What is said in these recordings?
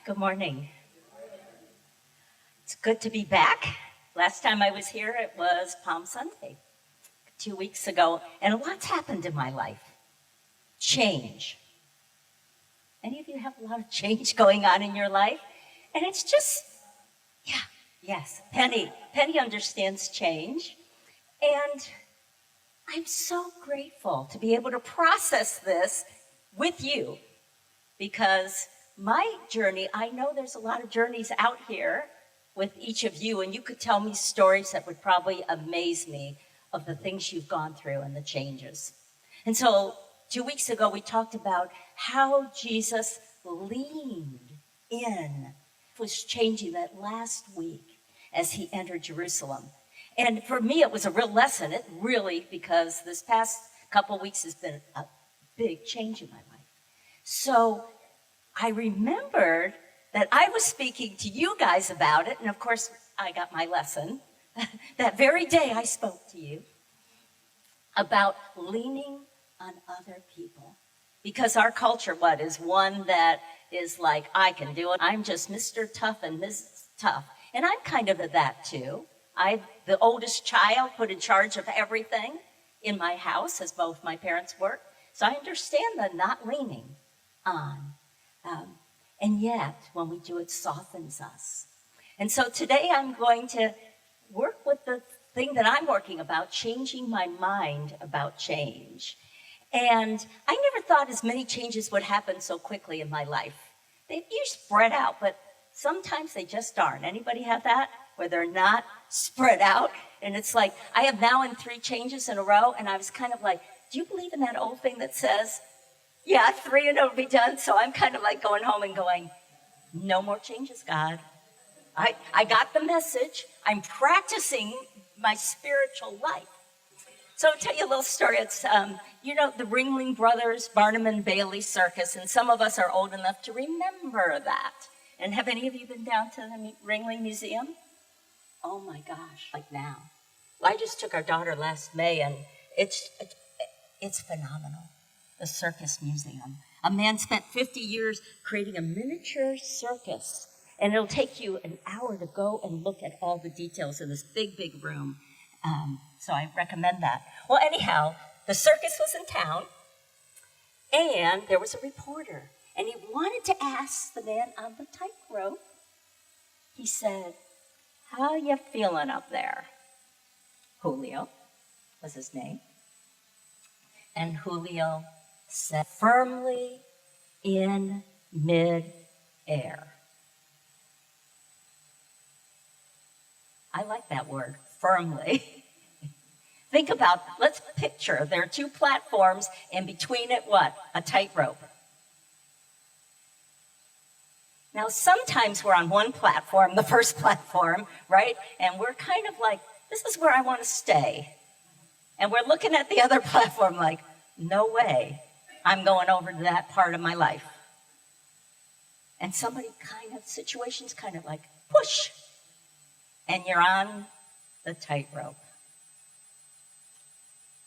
Good morning. It's good to be back. Last time I was here, it was Palm Sunday, 2 weeks ago, and a lot's happened in my life. Change. Any of you have a lot of change going on in your life? And it's just, yes, Penny understands change. And I'm so grateful to be able to process this with you because my journey, I know there's a lot of journeys out here with each of you, and you could tell me stories that would probably amaze me of the things you've gone through and the changes. And so 2 weeks ago, we talked about how Jesus leaned in, was changing that last week as he entered Jerusalem. And for me, it was a real lesson. It really, because this past couple weeks has been a big change in my life. So I remembered that I was speaking to you guys about it, and of course, I got my lesson. That very day, I spoke to you about leaning on other people. Because our culture, is one that is like, I can do it. I'm just Mr. Tough and Mrs. Tough. And I'm kind of that too. I'm the oldest child, put in charge of everything in my house, as both my parents worked. So I understand the not leaning on. And yet, when we do, it softens us. And so today I'm going to work with the thing that I'm working about, changing my mind about change. And I never thought as many changes would happen so quickly in my life. You're spread out, but sometimes they just aren't. Anybody have that? Where they're not spread out? And it's like, I have now in 3 changes in a row, and I was kind of like, do you believe in that old thing that says, 3 and it'll be done? So I'm kind of like going home and going, no more changes, God. I got the message. I'm practicing my spiritual life. So I'll tell you a little story. It's, the Ringling Brothers, Barnum and Bailey Circus, and some of us are old enough to remember that. And have any of you been down to the Ringling Museum? Oh my gosh, like now. Well, I just took our daughter last May, and it's phenomenal, the Circus Museum. A man spent 50 years creating a miniature circus, and it'll take you an hour to go and look at all the details in this big, big room. So I recommend that. Well, anyhow, the circus was in town, and there was a reporter, and he wanted to ask the man on the tightrope. He said, how you feeling up there? Julio was his name. And Julio said, firmly in mid-air. I like that word, firmly. Think about, let's picture, there are 2 platforms, and between it, what? A tightrope. Now, sometimes we're on one platform, the first platform, right? And we're kind of like, this is where I want to stay. And we're looking at the other platform like, no way, I'm going over to that part of my life. And situations kind of like, push, and you're on the tightrope.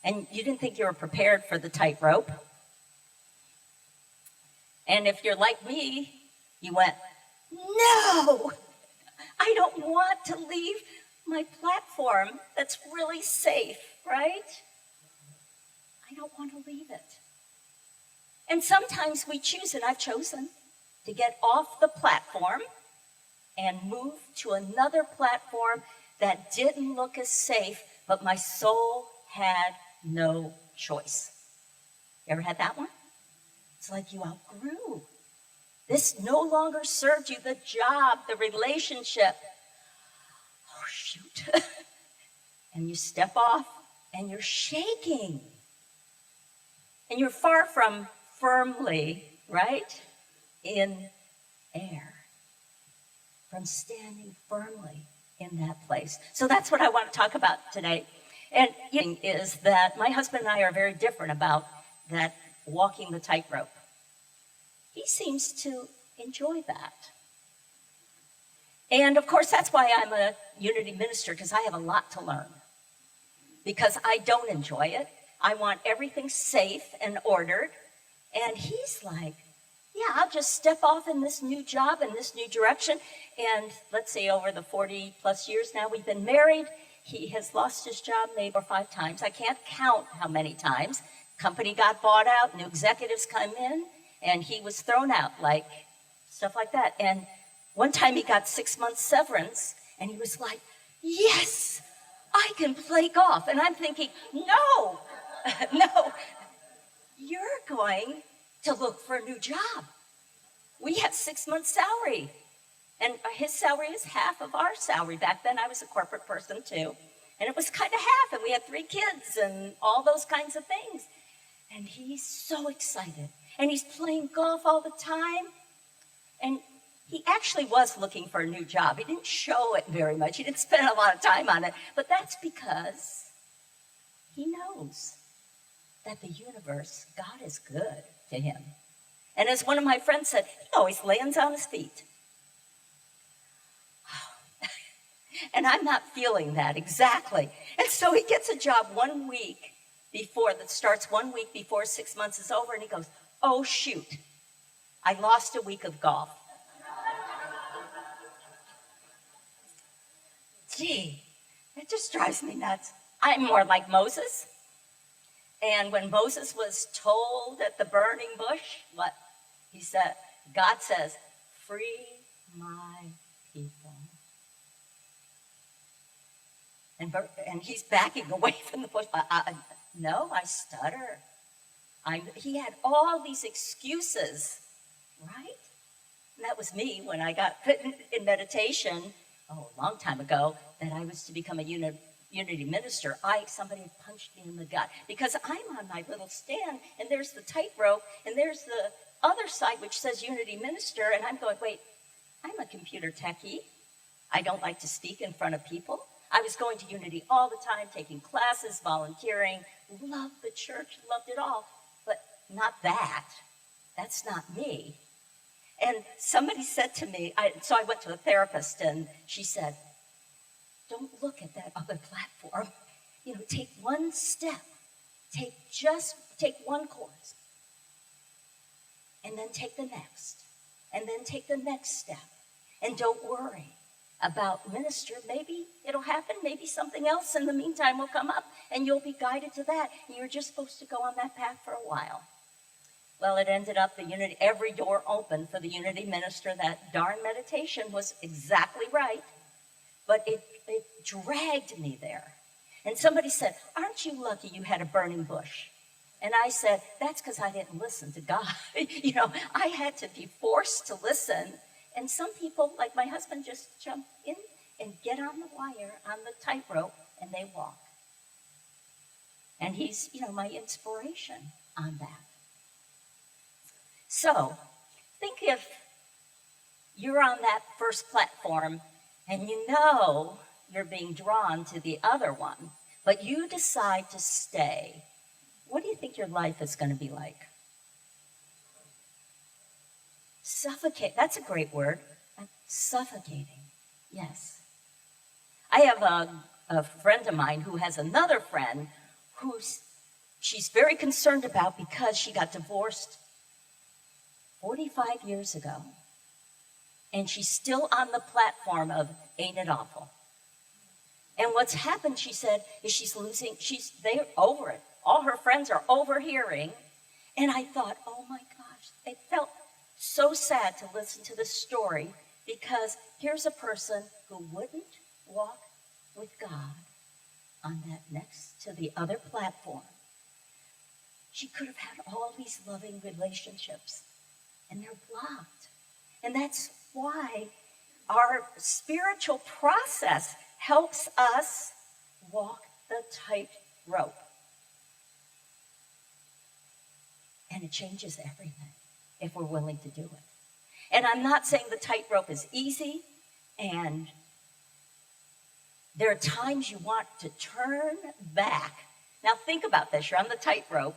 And you didn't think you were prepared for the tightrope. And if you're like me, you went, no, I don't want to leave my platform that's really safe, right? I don't want to leave it. And sometimes we choose, and I've chosen, to get off the platform and move to another platform that didn't look as safe, but my soul had no choice. You ever had that one? It's like you outgrew. This no longer served you, the job, the relationship. Oh, shoot. And you step off, and you're shaking. And you're far from firmly, right, in air. From standing firmly in that place. So that's what I want to talk about today. And is that my husband and I are very different about that walking the tightrope. He seems to enjoy that. And of course, that's why I'm a Unity minister, because I have a lot to learn. Because I don't enjoy it. I want everything safe and ordered. And he's like, yeah, yeah, I'll just step off in this new job and this new direction. And let's say over the 40 plus years now we've been married, he has lost his job maybe 5 times. I can't count how many times. Company got bought out, new executives come in, and he was thrown out, like stuff like that. And one time he got 6 months severance, and he was like, yes, I can play golf. And I'm thinking, no, no, you're going to look for a new job. We have 6 months salary. And his salary is half of our salary. Back then, I was a corporate person, too. And it was kind of half, and we had 3 kids and all those kinds of things. And he's so excited. And he's playing golf all the time. And he actually was looking for a new job. He didn't show it very much. He didn't spend a lot of time on it. But that's because he knows that the universe, God is good to him. And as one of my friends said, he always lands on his feet. And I'm not feeling that exactly. And so he gets a job 1 week before, that starts 1 week before 6 months is over, and he goes, oh, shoot, I lost a week of golf. Gee, that just drives me nuts. I'm more like Moses. And when Moses was told at the burning bush, what he said, God says, free my people. And he's backing away from the bush. No, I stutter. He had all these excuses, right? And that was me when I got put in meditation, a long time ago, that I was to become a Unity minister. Somebody had punched me in the gut because I'm on my little stand, and there's the tightrope, and there's the other side which says Unity minister, and I'm going, wait, I'm a computer techie. I don't like to speak in front of people. I was going to Unity all the time, taking classes, volunteering, loved the church, loved it all, but not that. That's not me. And somebody said to me, so I went to a therapist, and she said, don't look at that other platform. Take one step. Take one course. And then take the next. And then take the next step. And don't worry about minister. Maybe it'll happen. Maybe something else in the meantime will come up, and you'll be guided to that. And you're just supposed to go on that path for a while. Well, it ended up every door open for the Unity minister. That darn meditation was exactly right. But it dragged me there. And somebody said, aren't you lucky you had a burning bush? And I said, that's because I didn't listen to God. I had to be forced to listen. And some people, like my husband, just jump in and get on the wire, on the tightrope, and they walk. And he's, my inspiration on that. So, think if you're on that first platform and you're being drawn to the other one, but you decide to stay. What do you think your life is going to be like? Suffocate. That's a great word. Suffocating. Yes. I have a friend of mine who has another friend who she's very concerned about because she got divorced 45 years ago. And she's still on the platform of ain't it awful? And what's happened, she said, is they're over it. All her friends are overhearing. And I thought, oh my gosh, it felt so sad to listen to this story, because here's a person who wouldn't walk with God on that next to the other platform. She could have had all these loving relationships, and they're blocked. And that's why our spiritual process helps us walk the tightrope. And it changes everything if we're willing to do it. And I'm not saying the tightrope is easy, and there are times you want to turn back. Now think about this. You're on the tightrope.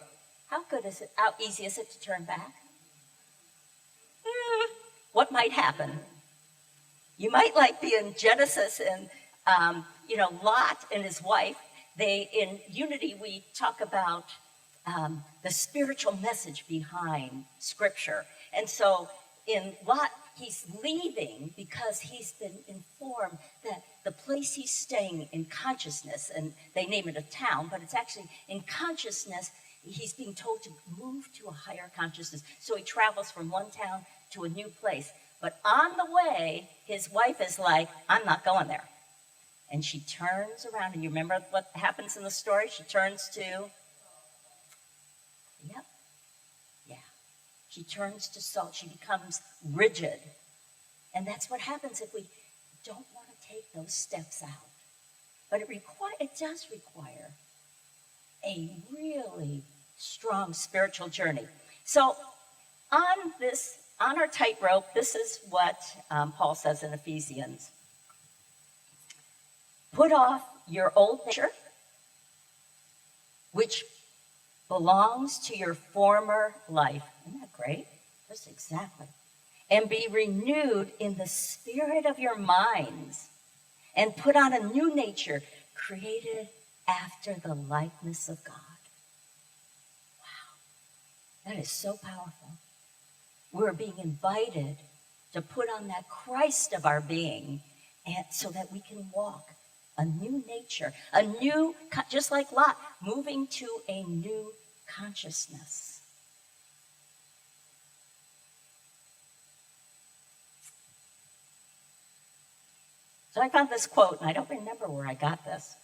How easy is it to turn back? What might happen? You might be in Genesis and, Lot and his wife. In Unity, we talk about the spiritual message behind Scripture. And so in Lot, he's leaving because he's been informed that the place he's staying in consciousness, and they name it a town, but it's actually in consciousness, he's being told to move to a higher consciousness. So he travels from one town to a new place. But on the way, his wife is like, I'm not going there. And she turns around, and you remember what happens in the story? She turns to, yep, yeah. She turns to salt. She becomes rigid. And that's what happens if we don't want to take those steps out. But it does require a really strong spiritual journey. So on our tightrope, this is what Paul says in Ephesians. Put off your old nature, which belongs to your former life. Isn't that great? Just exactly. And be renewed in the spirit of your minds, and put on a new nature created after the likeness of God. Wow, that is so powerful. We're being invited to put on that Christ of our being, and so that we can walk a new nature, just like Lot, moving to a new consciousness. So I found this quote, and I don't remember where I got this,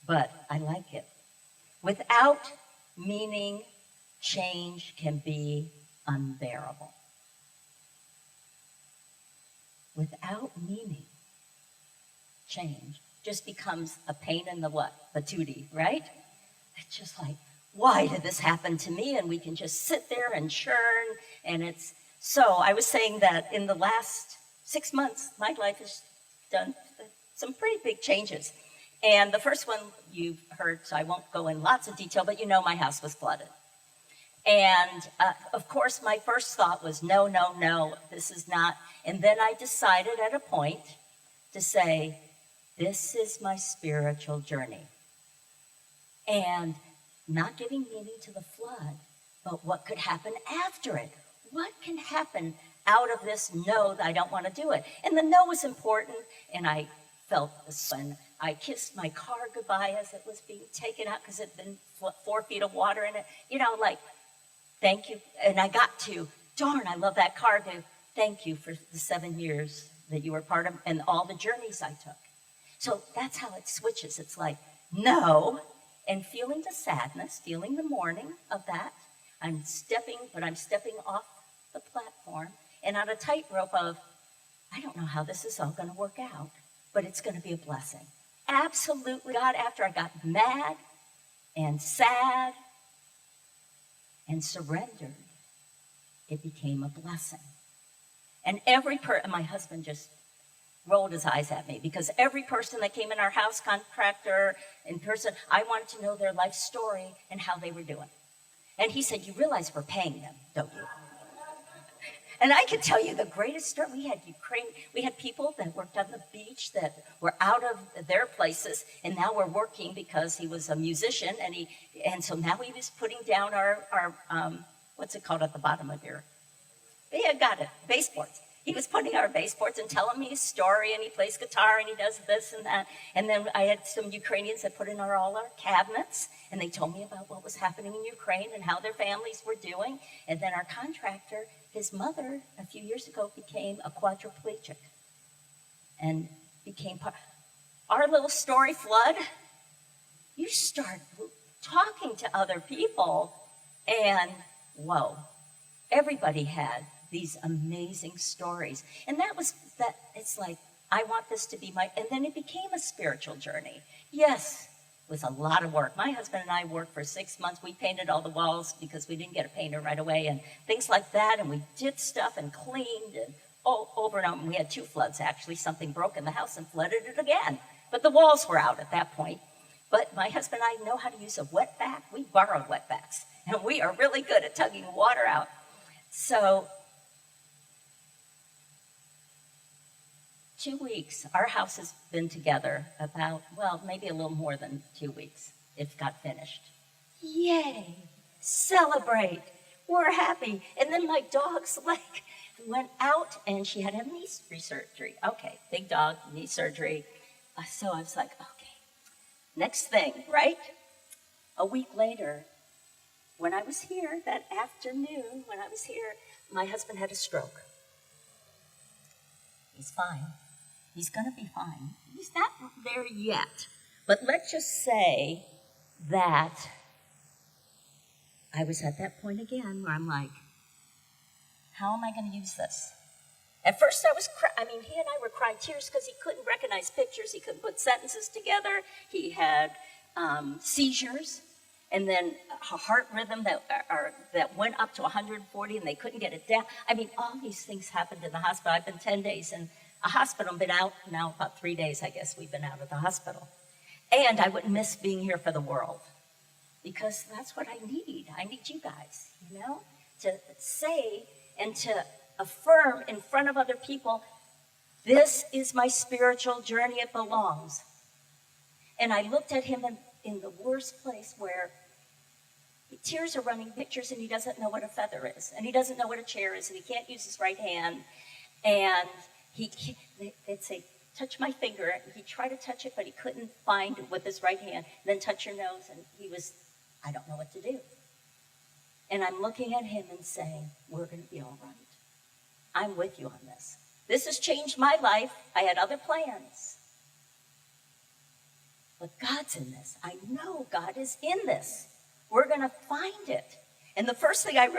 but I like it. Without meaning, change can be unbearable. Without meaning, change just becomes a pain in the what? Patootie, right? It's just like, why did this happen to me? And we can just sit there and churn. And it's so I was saying that in the last 6 months, my life has done some pretty big changes. And the first one you've heard, so I won't go in lots of detail, but you know my house was flooded. And of course, my first thought was, no, this is not. And then I decided at a point to say, this is my spiritual journey. And not giving meaning to the flood, but what could happen after it? What can happen out of this no that I don't want to do it? And the no was important, and I felt the sun. I kissed my car goodbye as it was being taken out because it had been 4 feet of water in it. You know, like, thank you. And I got to, darn, I love that car, to thank you for the 7 years that you were part of and all the journeys I took. So that's how it switches. It's like, no, and feeling the sadness, feeling the mourning of that. I'm stepping off the platform and on a tightrope of, I don't know how this is all going to work out, but it's going to be a blessing. Absolutely, God, after I got mad and sad and surrendered, it became a blessing. And my husband just rolled his eyes at me because every person that came in our house, contractor, in person, I wanted to know their life story and how they were doing. And he said, you realize we're paying them, don't you? And I can tell you the greatest story. We had people that worked on the beach that were out of their places and now we're working because he was a musician and so now he was putting down our what's it called at the bottom of your, yeah, got it, baseboards. He was putting our baseboards and telling me his story, and he plays guitar and he does this and that. And then I had some Ukrainians that put in all our cabinets, and they told me about what was happening in Ukraine and how their families were doing. And then our contractor, his mother, a few years ago, became a quadriplegic and became part. Our little story, flood, you start talking to other people, and whoa, everybody had these amazing stories. And it's like, I want this to be and then it became a spiritual journey. Yes, it was a lot of work. My husband and I worked for 6 months. We painted all the walls because we didn't get a painter right away and things like that. And we did stuff and cleaned and over and over. We had 2 floods, actually. Something broke in the house and flooded it again. But the walls were out at that point. But my husband and I know how to use a wetback. We borrowed wetbacks. And we are really good at tugging water out. So 2 weeks. Our house has been together about, maybe a little more than 2 weeks. It got finished. Yay! Celebrate! we're happy. And then my dog's leg went out and she had to have knee surgery. Okay, big dog, knee surgery. So I was like, okay, next thing, right? A week later, when I was here, that afternoon, when I was here, my husband had a stroke. He's fine. He's going to be fine. He's not there yet. But let's just say that I was at that point again where I'm like, how am I going to use this? At first I was, he and I were crying tears because he couldn't recognize pictures. He couldn't put sentences together. He had seizures, and then a heart rhythm that went up to 140 and they couldn't get it down. All these things happened in the hospital. I've been 10 days in a hospital. I've been out now about 3 days, I guess we've been out of the hospital. And I wouldn't miss being here for the world, because that's what I need. I need you guys, to say and to affirm in front of other people, this is my spiritual journey, it belongs. And I looked at him in the worst place where tears are running, pictures, and he doesn't know what a feather is, and he doesn't know what a chair is, and he can't use his right hand. And they'd say, touch my finger. He'd try to touch it, but he couldn't find it with his right hand. Then touch your nose, and I don't know what to do. And I'm looking at him and saying, we're going to be all right. I'm with you on this. This has changed my life. I had other plans. But God's in this. I know God is in this. We're going to find it. And the first thing I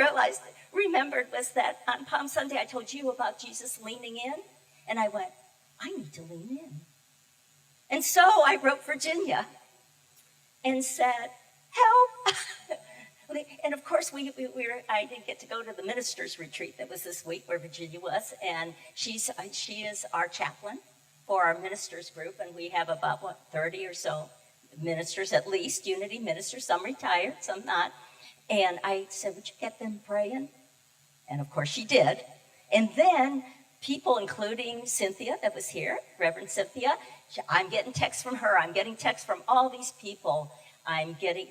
remembered was that on Palm Sunday, I told you about Jesus leaning in. And I went, I need to lean in. And so I wrote Virginia and said, help. And of course, I didn't get to go to the ministers' retreat that was this week where Virginia was. And she is our chaplain for our ministers group. And we have about, 30 or so ministers, at least, Unity ministers. Some retired, some not. And I said, would you get them praying? And of course she did. And then people, including Cynthia that was here, Reverend Cynthia, I'm getting texts from her. I'm getting texts from all these people.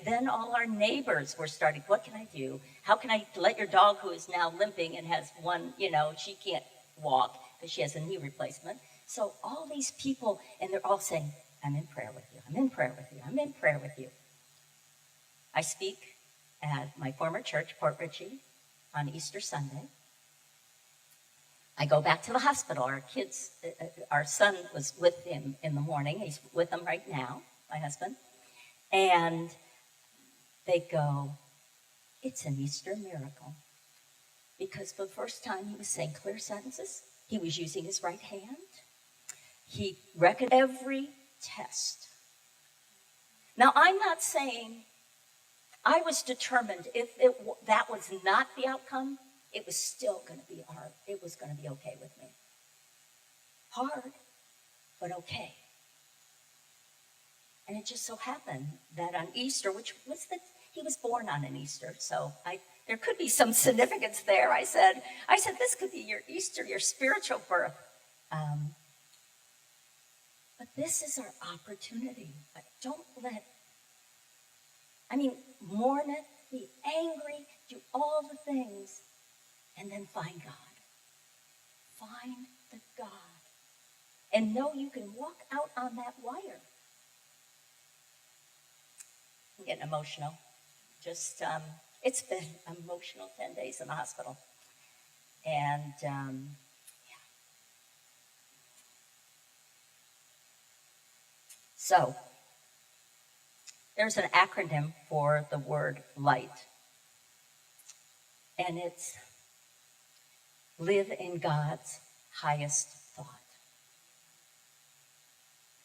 Then all our neighbors were starting, what can I do? How can I let your dog, who is now limping and has one, she can't walk because she has a knee replacement. So all these people, and they're all saying, I'm in prayer with you. I'm in prayer with you. I'm in prayer with you. I speak at my former church, Port Richey, on Easter Sunday. I go back to the hospital. Our son was with him in the morning. He's with them right now, my husband. And they go, it's an Easter miracle. Because for the first time, he was saying clear sentences. He was using his right hand. He reckoned every test. Now, I'm not saying I was determined if that was not the outcome, it was still going to be hard. It was going to be okay with me. Hard, but okay. And it just so happened that on Easter, he was born on an Easter, so there could be some significance there. I said, this could be your Easter, your spiritual birth. But this is our opportunity. Mourn it, be angry, do all the things, and then find God. Find the God. And know you can walk out on that wire. I'm getting emotional. It's been an emotional 10 days in the hospital. And, yeah. So, there's an acronym for the word light. And it's live in God's highest thought.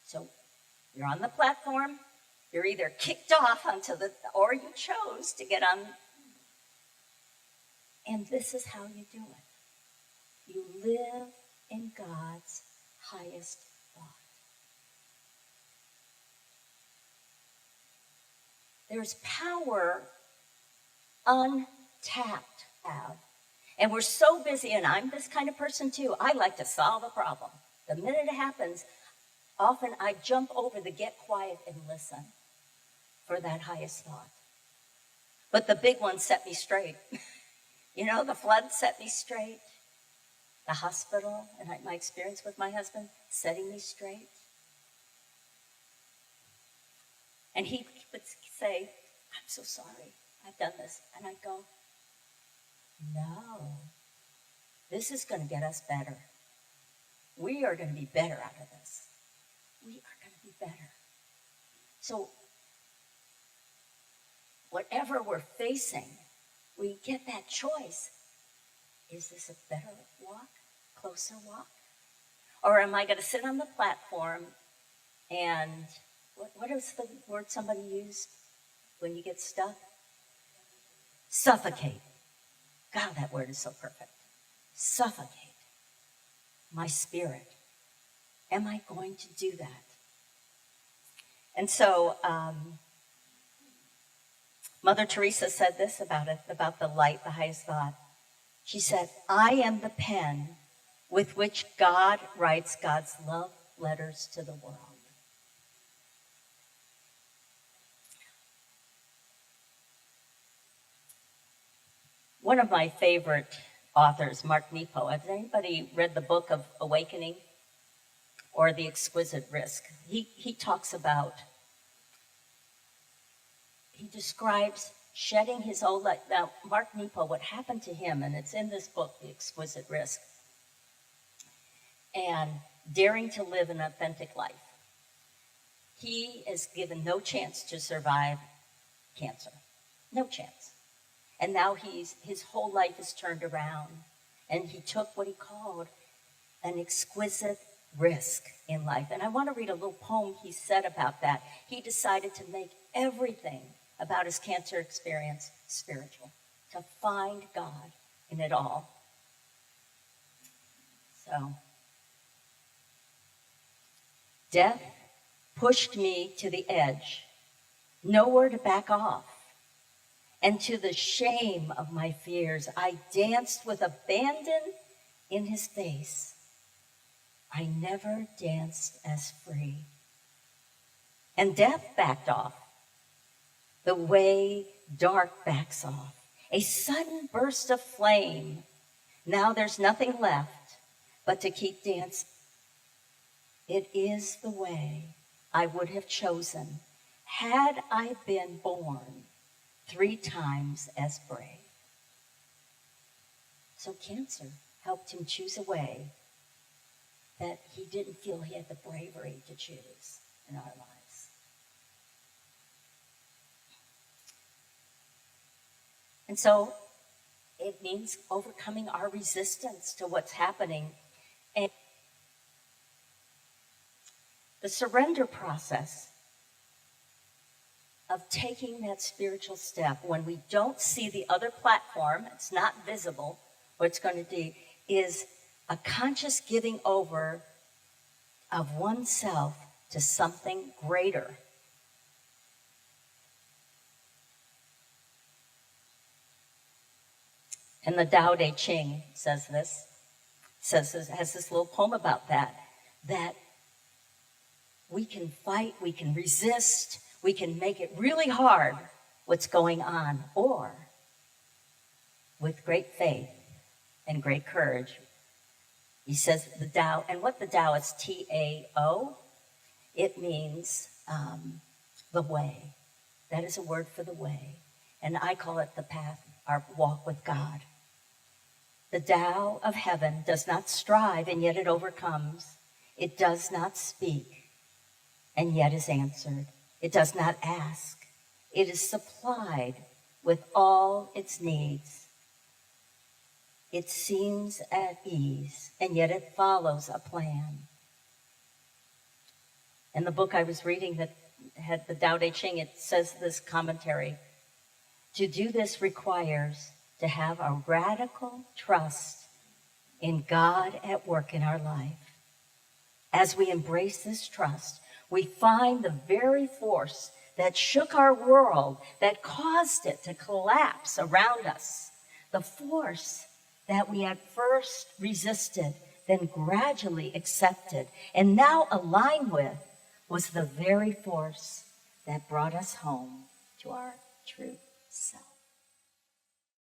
So, you're on the platform. You're either kicked off or you chose to get on. And this is how you do it. You live in God's highest thought. There's power untapped out. And we're so busy, and I'm this kind of person too. I like to solve a problem. The minute it happens, often I jump over the get quiet and listen for that highest thought. But the big one set me straight. The flood set me straight. The hospital and my experience with my husband setting me straight. And he would say, I'm so sorry, I've done this. And I'd go, no, this is going to get us better. We are going to be better out of this. We are going to be better. So whatever we're facing, we get that choice. Is this a better walk, closer walk? Or am I going to sit on the platform and, what is the word somebody used when you get stuck? Suffocate. God, that word is so perfect. Suffocate my spirit. Am I going to do that? And so Mother Teresa said this about the light, the highest thought. She said, I am the pen with which God writes God's love letters to the world. One of my favorite authors, Mark Nepo, has anybody read the book of Awakening or The Exquisite Risk? He talks about, he describes shedding his old life. Now, Mark Nepo, what happened to him, and it's in this book, The Exquisite Risk, and daring to live an authentic life. He is given no chance to survive cancer. No chance. And now his whole life is turned around. And he took what he called an exquisite risk in life. And I want to read a little poem he said about that. He decided to make everything about his cancer experience spiritual, to find God in it all. So, death pushed me to the edge, nowhere to back off. And to the shame of my fears, I danced with abandon in his face. I never danced as free. And death backed off, the way dark backs off. A sudden burst of flame. Now there's nothing left but to keep dancing. It is the way I would have chosen had I been born 3 times as brave. So cancer helped him choose a way that he didn't feel he had the bravery to choose in our lives. And so it means overcoming our resistance to what's happening. And the surrender process of taking that spiritual step when we don't see the other platform, it's not visible, what it's going to do is a conscious giving over of oneself to something greater. And the Tao Te Ching has this little poem about that we can fight, we can resist, we can make it really hard what's going on, or with great faith and great courage. He says the Tao, and what the Tao is, Tao, it means the way. That is a word for the way. And I call it the path, our walk with God. The Tao of heaven does not strive, and yet it overcomes. It does not speak, and yet is answered. It does not ask. It is supplied with all its needs. It seems at ease, and yet it follows a plan. In the book I was reading that had the Tao Te Ching, it says this commentary. To do this requires to have a radical trust in God at work in our life. As we embrace this trust, we find the very force that shook our world, that caused it to collapse around us. The force that we at first resisted, then gradually accepted, and now aligned with, was the very force that brought us home to our true self.